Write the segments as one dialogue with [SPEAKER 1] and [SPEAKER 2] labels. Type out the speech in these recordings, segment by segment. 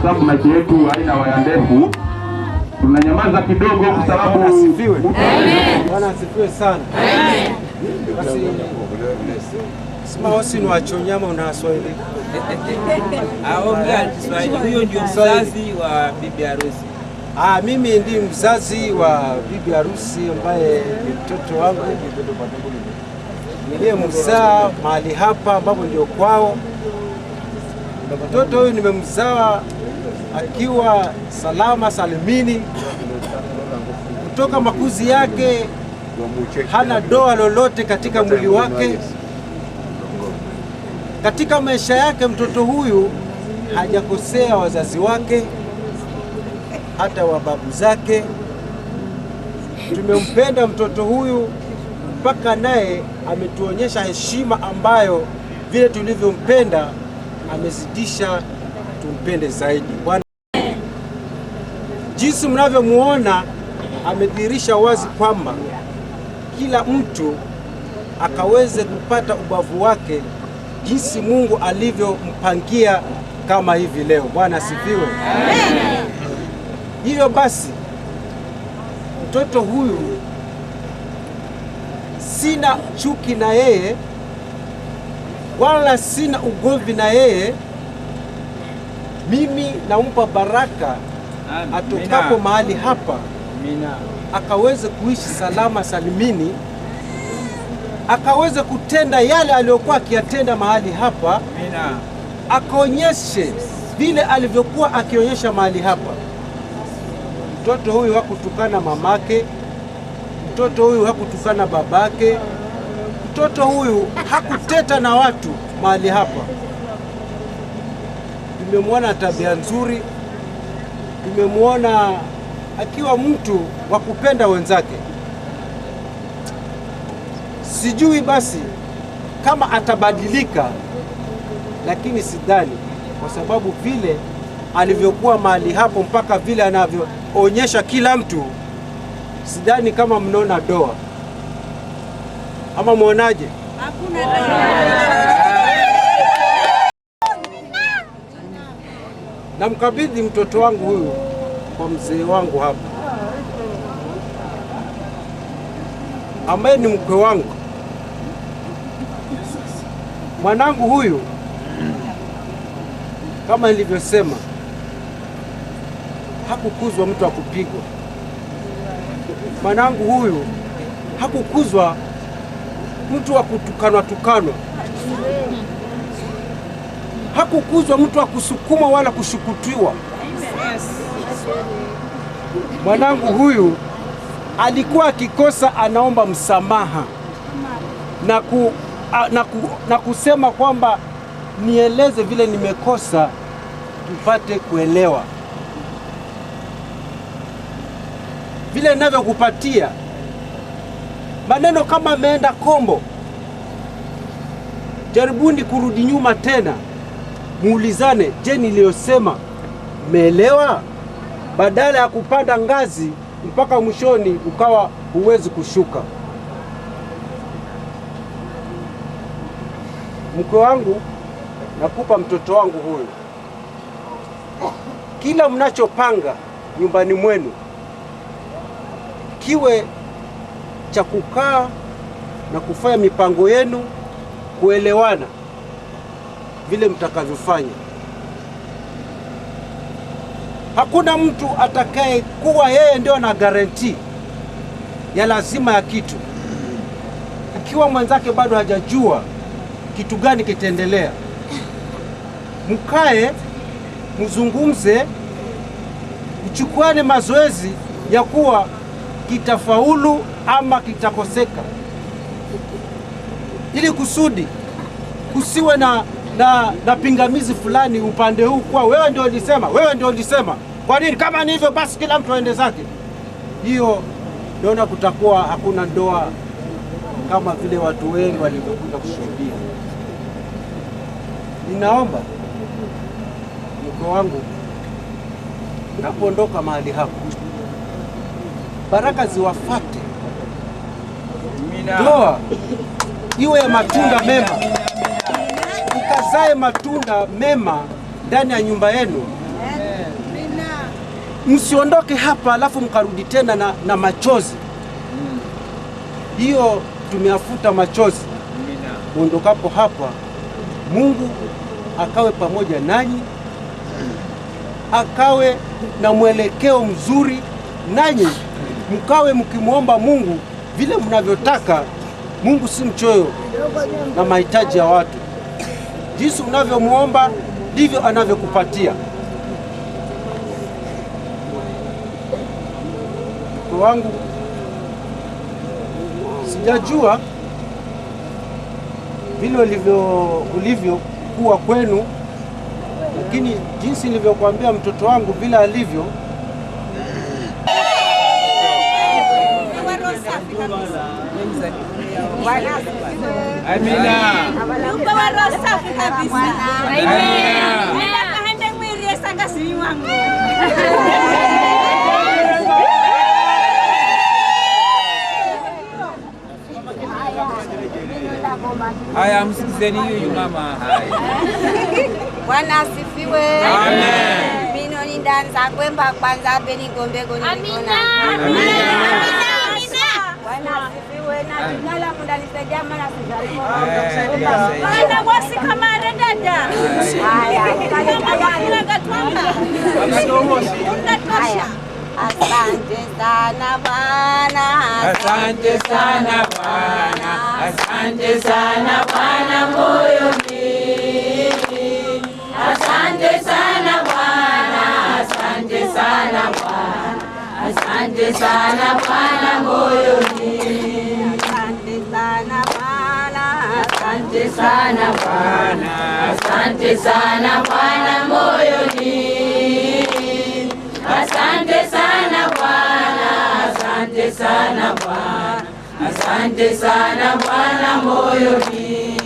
[SPEAKER 1] sababu maiki yetu haina waya ndefu, tunanyamaza kidogo kwa sababu
[SPEAKER 2] Bwana asifiwe sana. Amen. Basi sima wasi ni wachonyama una Swahili.
[SPEAKER 3] Aongea Kiswahili. Huyo ndio mzazi wa bibi harusi.
[SPEAKER 2] Mimi ndi mzazi wa bibi harusi ambaye ni mtoto wangu. Ndiye mzaa mahali hapa ambapo ndio kwao. Mtoto huyu nimemzaa akiwa salama salimini. Kutoka makuzi yake hana doa lolote katika mwili wake. Katika maisha yake mtoto huyu hajakosea wazazi wake, hata wababu zake. Tumempenda mtoto huyu mpaka naye ametuonyesha heshima ambayo vile tulivyompenda amezidisha tumpende zaidi. Bwana, jinsi mnavyomuona amedhihirisha wazi kwamba kila mtu akaweze kupata ubavu wake jinsi Mungu alivyompangia kama hivi leo. Bwana asifiwe. Amen. Hivyo basi mtoto huyu sina chuki na yeye wala sina ugomvi na yeye. Mimi nampa baraka atokapo mahali hapa akaweze kuishi salama salimini, akaweze kutenda yale aliyokuwa akiyatenda mahali hapa, akaonyeshe vile alivyokuwa akionyesha mahali hapa. Mtoto huyu hakutukana mamake, mtoto huyu hakutukana babake, mtoto huyu hakuteta na watu mahali hapa. Nimemwona tabia nzuri, nimemwona akiwa mtu wa kupenda wenzake. Sijui basi kama atabadilika, lakini sidhani, kwa sababu vile alivyokuwa mahali hapo mpaka vile anavyoonyesha kila mtu, sidhani kama mnaona doa. Ama muonaje?
[SPEAKER 4] Hakuna doa.
[SPEAKER 2] Namkabidhi mtoto wangu huyu kwa mzee wangu hapa ambaye ni mkwe wangu. Mwanangu huyu kama nilivyosema, hakukuzwa mtu wa kupigwa. Mwanangu huyu hakukuzwa mtu wa kutukanwa. Hakukuzwa mtu wa kusukuma wala kushukutiwa. Mwanangu huyu alikuwa akikosa anaomba msamaha na kusema kwamba nieleze vile nimekosa tupate kuelewa. Vile ninavyokupatia maneno kama ameenda kombo, jaribuni kurudi nyuma tena, muulizane, je, niliyosema umeelewa? Badala ya kupanda ngazi mpaka mwishoni ukawa huwezi kushuka. Mke wangu, nakupa mtoto wangu huyu. Kila mnachopanga nyumbani mwenu kiwe cha kukaa na kufanya mipango yenu, kuelewana vile mtakavyofanya. Hakuna mtu atakaye kuwa yeye ndio na guarantee ya lazima ya kitu, ikiwa mwenzake bado hajajua kitu gani kitaendelea. Mkae, mzungumze, mchukuane mazoezi ya kuwa kitafaulu ama kitakoseka, ili kusudi kusiwe na pingamizi fulani upande huu kwa wewe ndio ulisema. Kwa nini? Kama ni hivyo basi kila mtu aende zake. Hiyo naona kutakuwa hakuna ndoa kama vile watu wengi walivyokuja kushuhudia. Ninaomba mke wangu, napoondoka mahali hapo, baraka ziwafate. Ndoa iwe ya matunda mema, ikazae matunda mema ndani ya nyumba yenu, msiondoke hapa alafu mkarudi tena na machozi. Hiyo tumeafuta machozi. Muondokapo hapa, Mungu akawe pamoja nanyi, akawe na mwelekeo mzuri, nanyi mkawe mkimwomba Mungu vile mnavyotaka. Mungu si mchoyo na mahitaji ya watu. Jinsi unavyomwomba ndivyo anavyokupatia. Mtoto wangu, sijajua vile ulivyokuwa kwenu, lakini jinsi nilivyokuambia mtoto wangu vile alivyo,
[SPEAKER 3] Amina. Haya, msikizeni huyu mama. Haya.
[SPEAKER 4] Bwana asifiwe.
[SPEAKER 3] Amen.
[SPEAKER 4] Mino ni ndanza kwemba kwanza beni gombego ni nikona. Bwana asifiwe na jingala munda nisaidia mana sijalimu. Bwana wasi kama dada. Haya. Kama gatwamba. Haya. Asante sana Bwana.
[SPEAKER 3] Asante sana Bwana. Asante sana Bwana moyoni. Asante sana Bwana. Asante sana Bwana. Asante sana Bwana moyoni.
[SPEAKER 4] Asante sana Bwana.
[SPEAKER 3] Asante sana Bwana. Asante sana Bwana moyoni. Asante sana Bwana. Asante sana Bwana. Asante sana Bwana moyoni.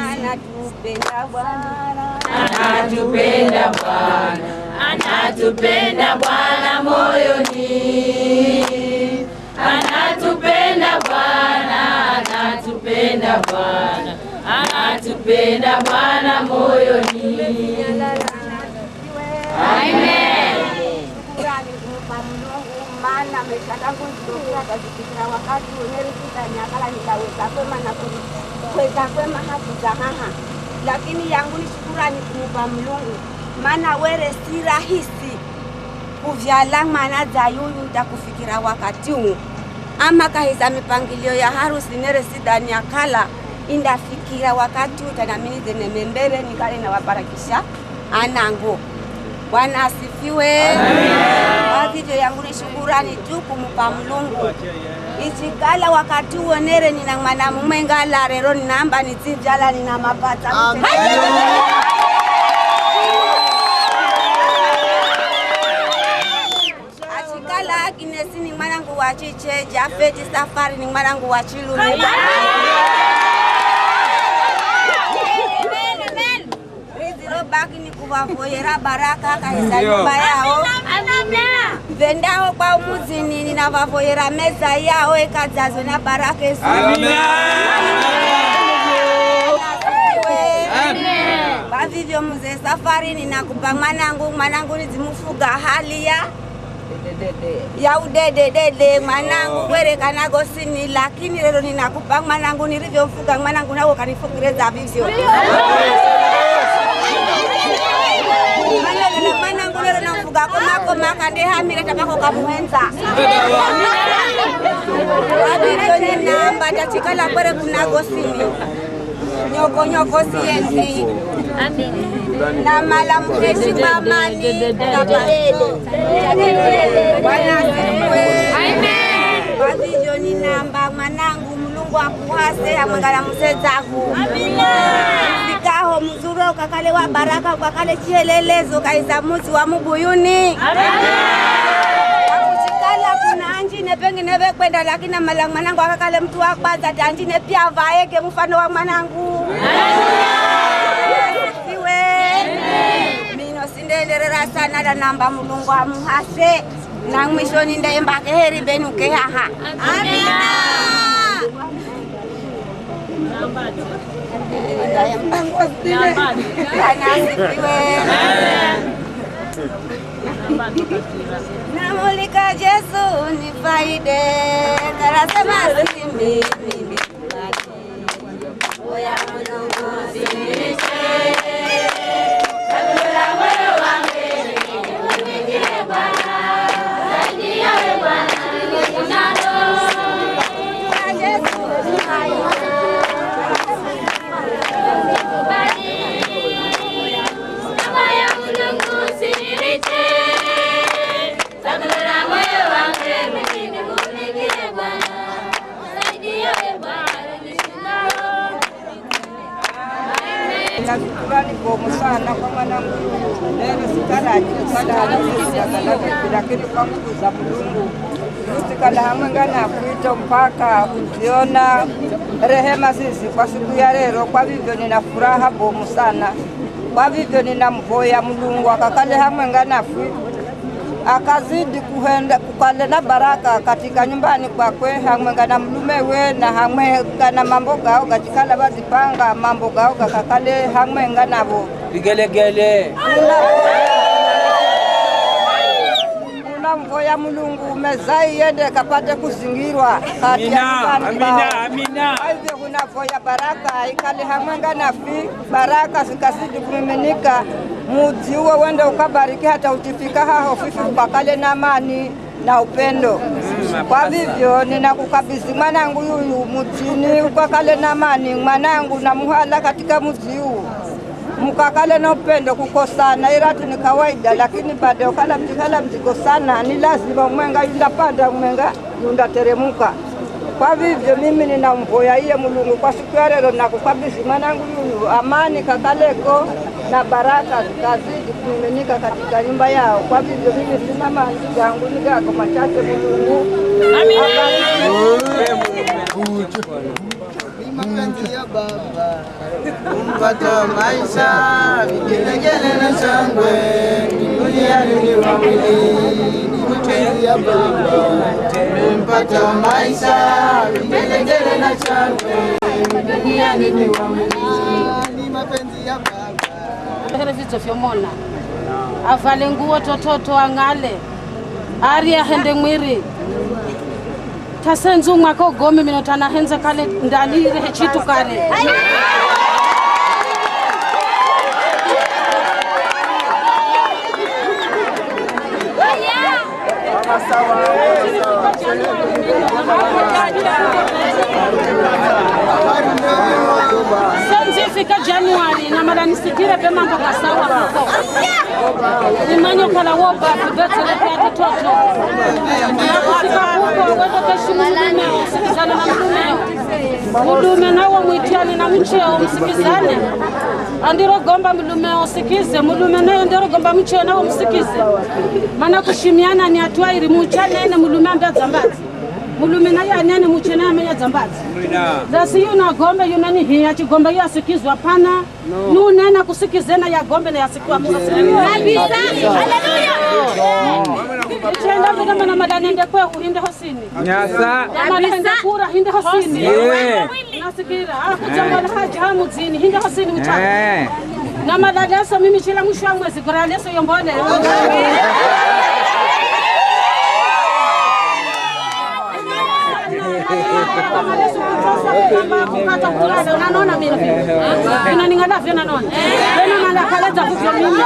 [SPEAKER 4] Anatupenda Bwana.
[SPEAKER 3] Anatupenda Bwana. Anatupenda Bwana moyoni. Anatupenda Bwana. Anatupenda Bwana. Anatupenda Bwana moyoni. Amen.
[SPEAKER 4] Shukrani kumpa Mungu, maana maisha yangu ndio kazifikira wakati unerikita nyakala nikaweza kwema na kuweza kwema haki za haha, lakini yangu ni shukrani kumpa Mungu, maana were si rahisi kuvyala mwana za yuyu takufikira wakati huu ama kahiza mipangilio ya harusi nere sida nyakala indafikira wakati huu tanamini zene membere nikale na wabarakisha anango. Bwana asifiwe. Hivyo yangu ni shukurani tu kumupa Mungu. Ichikala wakati uonere nina mwana mume ngala rero namba nitijala nina mapata. Amen. Achikala akinesi ni mwanangu wa chiche, Jafeti Safari ni mwanangu wa Chiluni. Baki ni kuwavoyera baraka kaisa nyumba yao. Vendao kwa umuzini ninavavoyera meza yao ekajazwe na baraka Yesu. Bavivyo mzee Safari ninakupa mwanangu nizimufuga hali ya udededede mwanangu werekana gosini, lakini lero ninakupa mwanangu nilivyo mfuga mwanangu nawo kanifugireza vivyo. Mwanangu lero namfuga koma kande hamira tabako kamuenza. Wabivyo namba tachikala kwere kuna gosini. Nyoko sienzi. Na mala mkeshi mamani. Bwana asifiwe. Amen. Wabivyo ni namba mwanangu Mulungu akuhase amwangala musezaku. Amina. Fikaho mzuro kakale wa baraka kakale chielelezo kaisa muzi wa mubuyuni. Amina. Akuchikala kuna anjine pengine vekwenda lakini mala mwanangu akakale mtu wa kwanza tanjine pia vaeke mfano wa mwanangu. Asifiwe. Mino sindenderera sana da namba Mulungu amuhase. Na mwishoni ndaembake heri benuke haha. Amina. Bwana asifiwe. Namulika Yesu nifaide, karasema si mimi nikubali. Oya Mungu usiniache, kabla moyo wangu niingie Bwana, zaidi yawe Bwana ninalo. Yesu nifaide, nikubali. Oya Mungu usiniache, kabla moyo wangu niingie Bwana, zaidi yawe Bwana ninalo.
[SPEAKER 5] Shukrani bomu sana kwa mwanangu leo sikalaji lakini kwa nguvu za Mungu tusikala hamwengana kuito mpaka kuziona rehema sisi kwa siku ya leo. Kwa vivyo nina furaha bomu sana, kwa vivyo ninamvoya Mulungu akakale hamwengana akazidi kukale na baraka katika nyumbani kwakwe, hamwenga na mlumewe na hamwenga na mambo gao gachikala bazipanga mambo gao kakale hamwenga nabo
[SPEAKER 3] vigelegele.
[SPEAKER 5] Unamvoya Mulungu mezai yende kapate kuzingirwa kati ya nyumbani kwao.
[SPEAKER 3] Amina.
[SPEAKER 5] Hivyo unavoya baraka ikale hamwenga na baraka zikazidi kumiminika muji uwe wende ukabariki hata utifika haho fifi ukakale na amani na upendo. Kwa vivyo ninakukabidhi mwanangu yuyu mujini ukakale na amani mwanangu na muhala katika muji huu mukakale na upendo. Kukosana iratu ni kawaida, lakini baada ya ukala mzigo sana ni lazima mwenga yunda panda mwenga yunda teremuka. Kwa vivyo mimi ninamvoya iye Mulungu kwa siku ya leo na kukabidhi mwanangu yuyu amani kakaleko na baraka zikazidi kumiminika katika nyumba yao. Kwa vivyo mimi sina manzi yangu ni gako machache Mulungu.
[SPEAKER 6] Mapenzi ya Baba kumpata maisha vigelegele na shangwe duniani ni wawili. Mapenzi ya Baba kumpata maisha vigelegele na shangwe duniani ni wawili. Mapenzi ya Baba
[SPEAKER 7] hera vitu vyomona avale nguo tototo angale ari ahende mwiri tasenzu mwaka ugome minotana henza kale ndalire hechitu kale Fika Januari na mara nisikire pema mpaka sawa huko. Nimanyo kala woba kubetele kwa kitoto. Fika huko wewe keshimu mumeo, sikizana na mumeo. Mulume nawo mwitiani na mcheo msikizane. Andiro gomba mulumeo sikize, mulume nayo ndiro gomba mcheo nawo msikize. Maana kushimiana ni hatua iri muchane na mulume ambe zambazi. Mulume nayo anene muchene amenya zambazi. Zasi yuna gombe yunani hiya chigombe yasikizwa pana. Nu nena kusikizena ya gombe na yasikiwa kabisa. Haleluya. Chenda kama na madanende kwa uhinde hosini.
[SPEAKER 3] Nyasa.
[SPEAKER 7] Kama nende kura hinde hosini. Nasikira. Kujamba na haja hamuzini hinde hosini mchana. Na madadasa mimi chila mwisho wa mwezi kwa leso yombole. Kukata kulada unanona mimi unaningala vyo nanona wena nala kaleta vyo mimi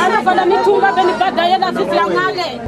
[SPEAKER 7] anafala mitumba beni bada yela vivyo ngale.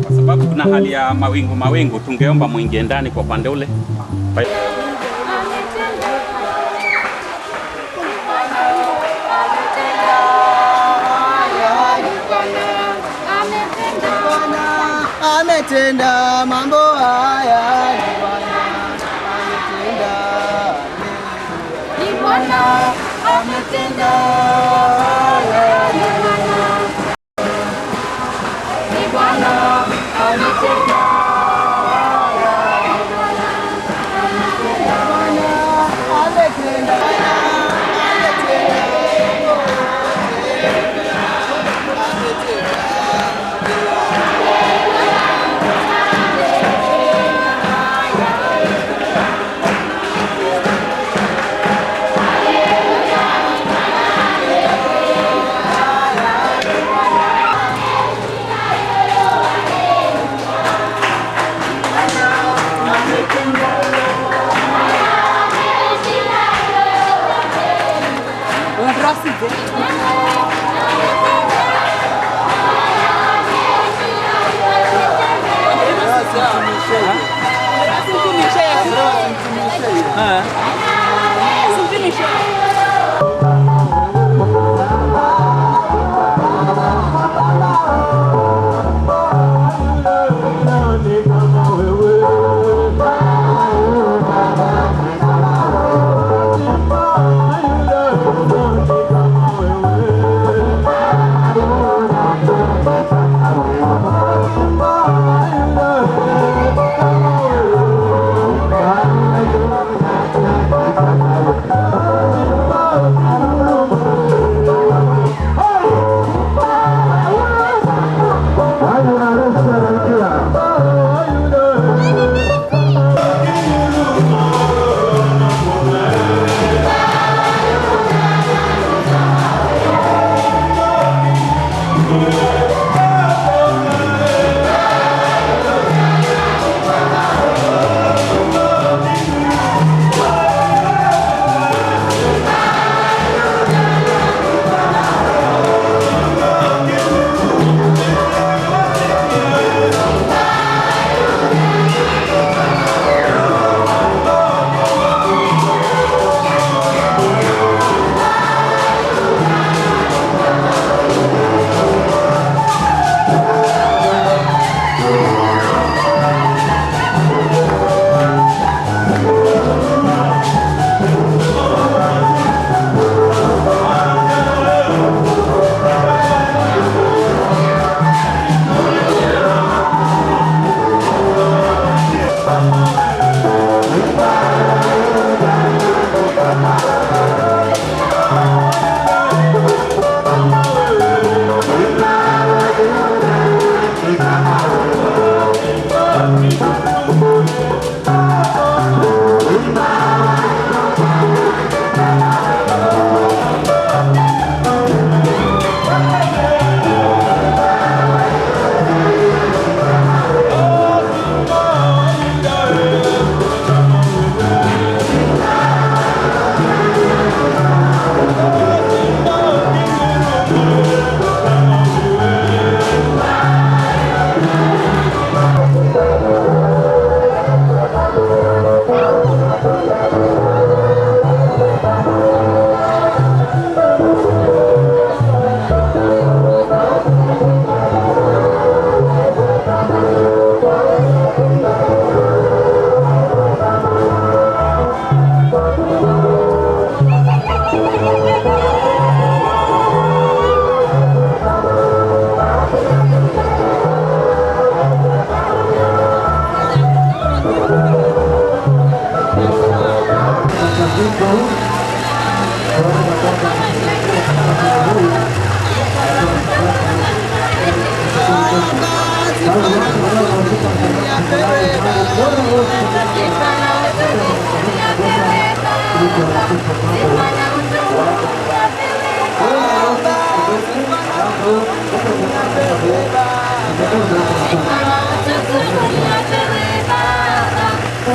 [SPEAKER 8] Kwa sababu kuna hali ya mawingu, tungeomba muingie ndani kwa upande ule.
[SPEAKER 6] Ametenda mambo haya ni Bwana, ametenda haya ni Bwana, ametenda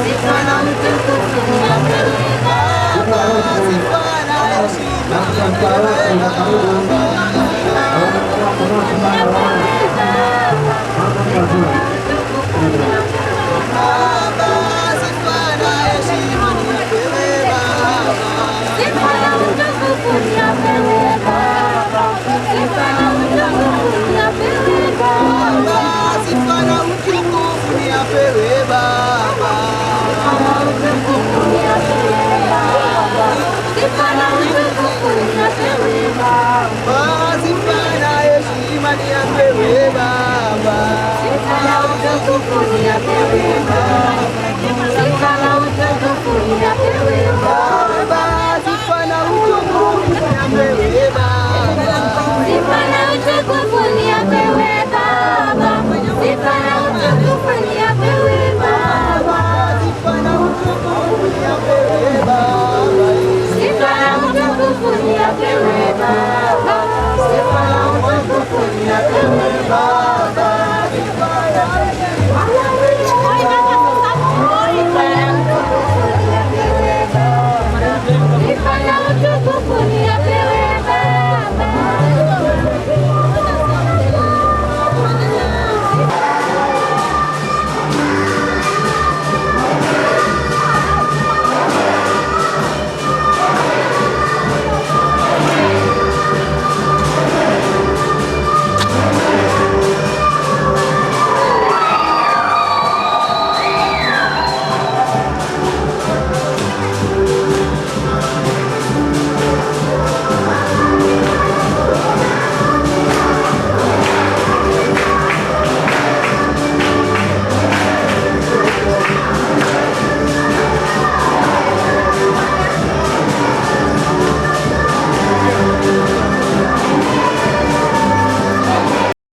[SPEAKER 6] Sifa na Baba,